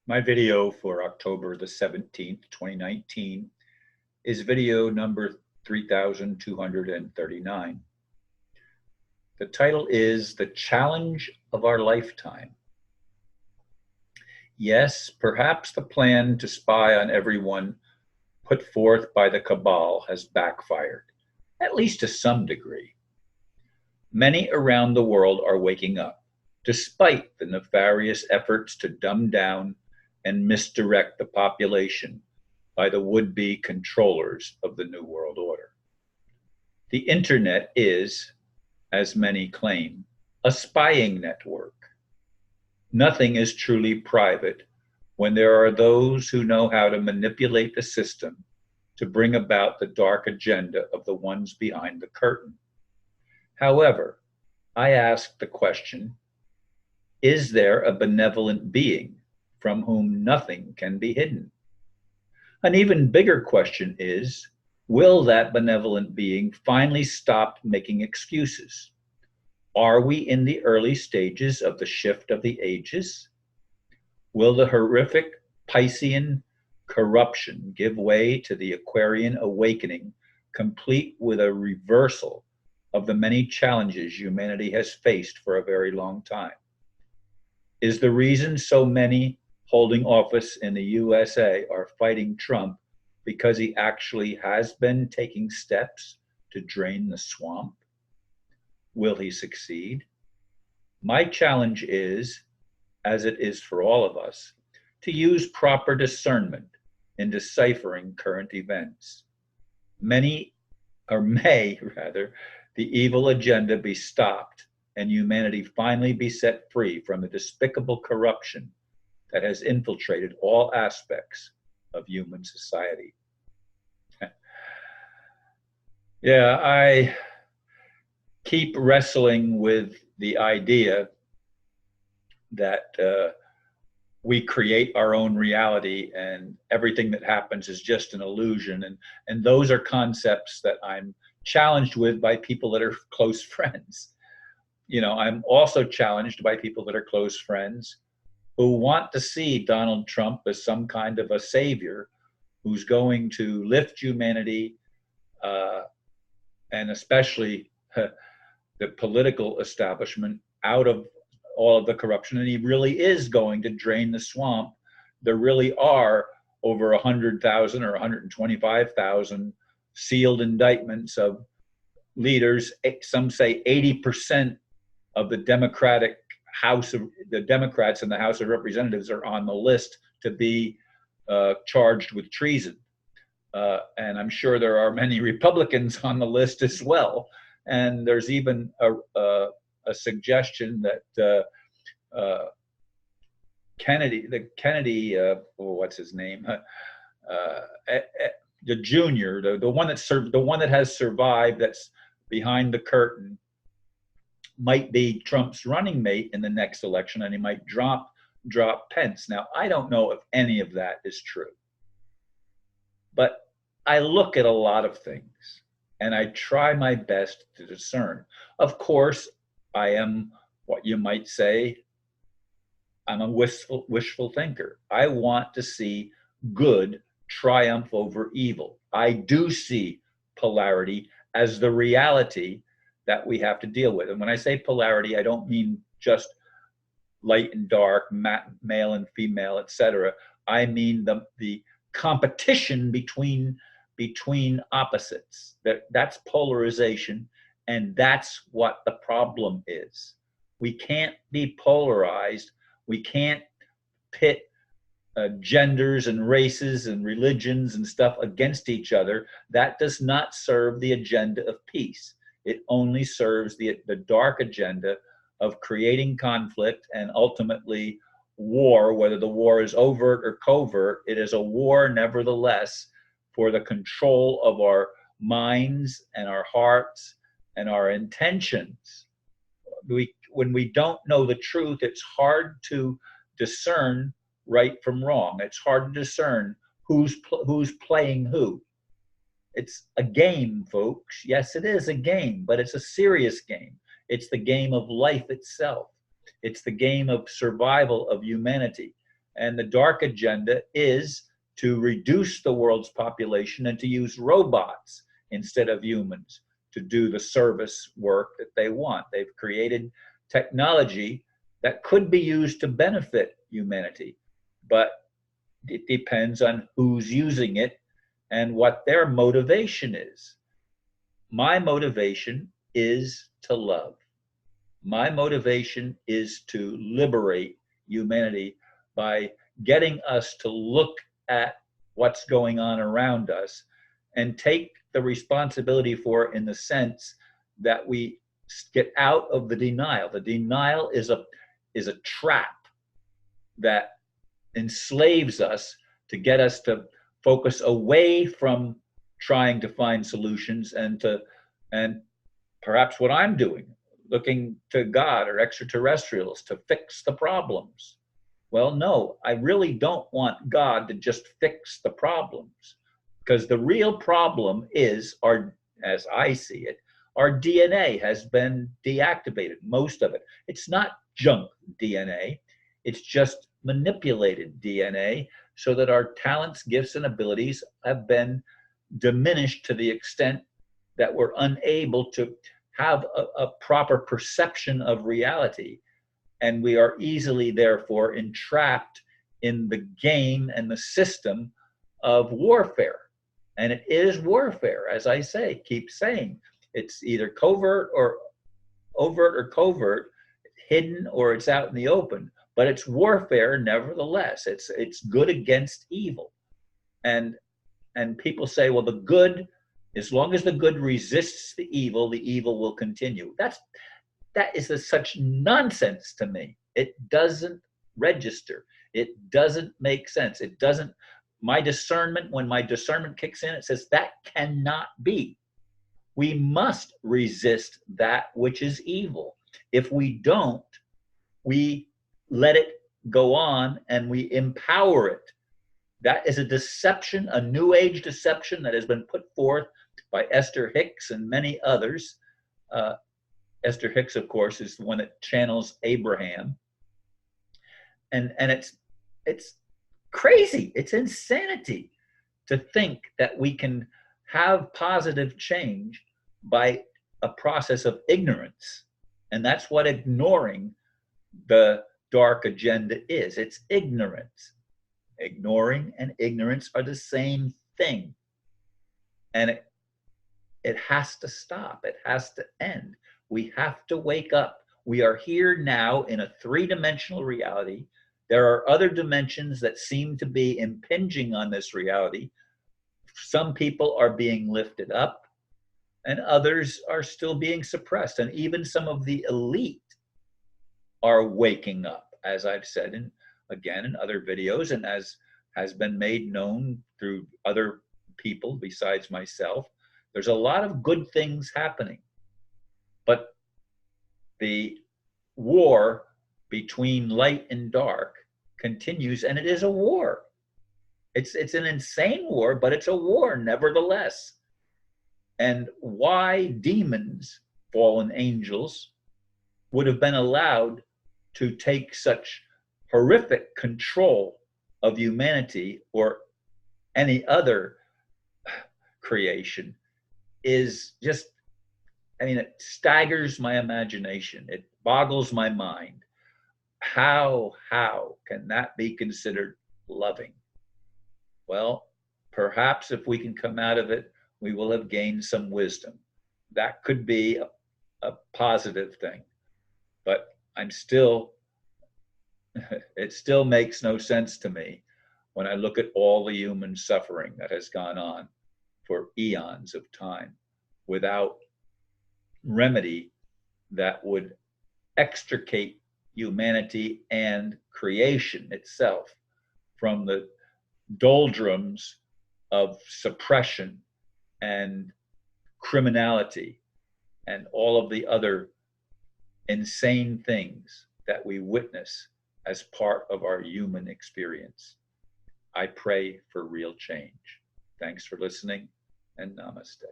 My video for October the 17th, 2019 is video number 3239. The title is The Challenge of Our Lifetime. Yes, perhaps the plan to spy on everyone put forth by the cabal has backfired, at least to some degree. Many around the world are waking up, despite the nefarious efforts to dumb down and misdirect the population by the would-be controllers of the New World Order. The internet is, as many claim, a spying network. Nothing is truly private when there are those who know how to manipulate the system to bring about the dark agenda of the ones behind the curtain. However, I ask the question, is there a benevolent being from whom nothing can be hidden? An even bigger question is, will that benevolent being finally stop making excuses? Are we in the early stages of the shift of the ages? Will the horrific Piscean corruption give way to the Aquarian awakening, complete with a reversal of the many challenges humanity has faced for a very long time? Is the reason so many holding office in the USA are fighting Trump because he actually has been taking steps to drain the swamp? Will he succeed? My challenge is, as it is for all of us, to use proper discernment in deciphering current events. May the evil agenda be stopped and humanity finally be set free from the despicable corruption that has infiltrated all aspects of human society. Yeah, I keep wrestling with the idea that we create our own reality and everything that happens is just an illusion. And those are concepts that I'm challenged with by people that are close friends. You know, I'm also challenged by people that are close friends who want to see Donald Trump as some kind of a savior who's going to lift humanity, and especially the political establishment, out of all of the corruption. And he really is going to drain the swamp. There really are over 100,000 or 125,000 sealed indictments of leaders. Some say 80% of the Democratic House of the Democrats in the House of Representatives are on the list to be charged with treason. And I'm sure there are many Republicans on the list as well. And there's even a suggestion that Kennedy, what's his name? The junior, the one that has survived, that's behind the curtain, might be Trump's running mate in the next election, and he might drop Pence. Now, I don't know if any of that is true, but I look at a lot of things and I try my best to discern. Of course, I am what you might say, I'm a wishful thinker. I want to see good triumph over evil. I do see polarity as the reality that we have to deal with. And when I say polarity, I don't mean just light and dark, male and female, etc. I mean the competition between opposites. That's polarization, and that's what the problem is. We can't be polarized. We can't pit genders and races and religions and stuff against each other. That does not serve the agenda of peace. It only serves the dark agenda of creating conflict and ultimately war. Whether the war is overt or covert, it is a war nevertheless for the control of our minds and our hearts and our intentions. When we don't know the truth, it's hard to discern right from wrong. It's hard to discern who's playing who. It's a game, folks. Yes, it is a game, but it's a serious game. It's the game of life itself. It's the game of survival of humanity. And the dark agenda is to reduce the world's population and to use robots instead of humans to do the service work that they want. They've created technology that could be used to benefit humanity, but it depends on who's using it and what their motivation is. My motivation is to love. My motivation is to liberate humanity by getting us to look at what's going on around us and take the responsibility for it in the sense that we get out of the denial. The denial is a trap that enslaves us to get us to focus away from trying to find solutions and perhaps what I'm doing, looking to God or extraterrestrials to fix the problems. Well, no, I really don't want God to just fix the problems, because the real problem is as I see it, our DNA has been deactivated, most of it. It's not junk DNA, it's just manipulated DNA so that our talents, gifts, and abilities have been diminished to the extent that we're unable to have a proper perception of reality. And we are easily, therefore, entrapped in the game and the system of warfare. And it is warfare, as I say, keep saying. It's either covert or overt or covert, hidden or it's out in the open. But it's warfare nevertheless. It's good against evil. And people say, well, the good, as long as the good resists the evil will continue. That is such nonsense to me. It doesn't register. It doesn't make sense. It doesn't, my discernment, when my discernment kicks in, it says that cannot be. We must resist that which is evil. If we don't, we let it go on and we empower it. That is a deception, a new age deception that has been put forth by Esther Hicks and many others. Esther Hicks, of course, is the one that channels Abraham. And it's crazy. It's insanity to think that we can have positive change by a process of ignorance. And that's what ignoring the dark agenda is. It's ignorance. Ignoring and ignorance are the same thing. And it has to stop. It has to end. We have to wake up. We are here now in a three-dimensional reality. There are other dimensions that seem to be impinging on this reality. Some people are being lifted up and others are still being suppressed. And even some of the elite are waking up, as I've said in other videos, and as has been made known through other people besides myself. There's a lot of good things happening, but the war between light and dark continues, and it is a war. It's an insane war, but it's a war nevertheless. And why demons, fallen angels, would have been allowed to take such horrific control of humanity or any other creation is just, it staggers my imagination. It boggles my mind. How can that be considered loving? Well, perhaps if we can come out of it, we will have gained some wisdom. That could be a positive thing. But it still makes no sense to me when I look at all the human suffering that has gone on for eons of time without remedy that would extricate humanity and creation itself from the doldrums of suppression and criminality and all of the other insane things that we witness as part of our human experience. I pray for real change. Thanks for listening, and namaste.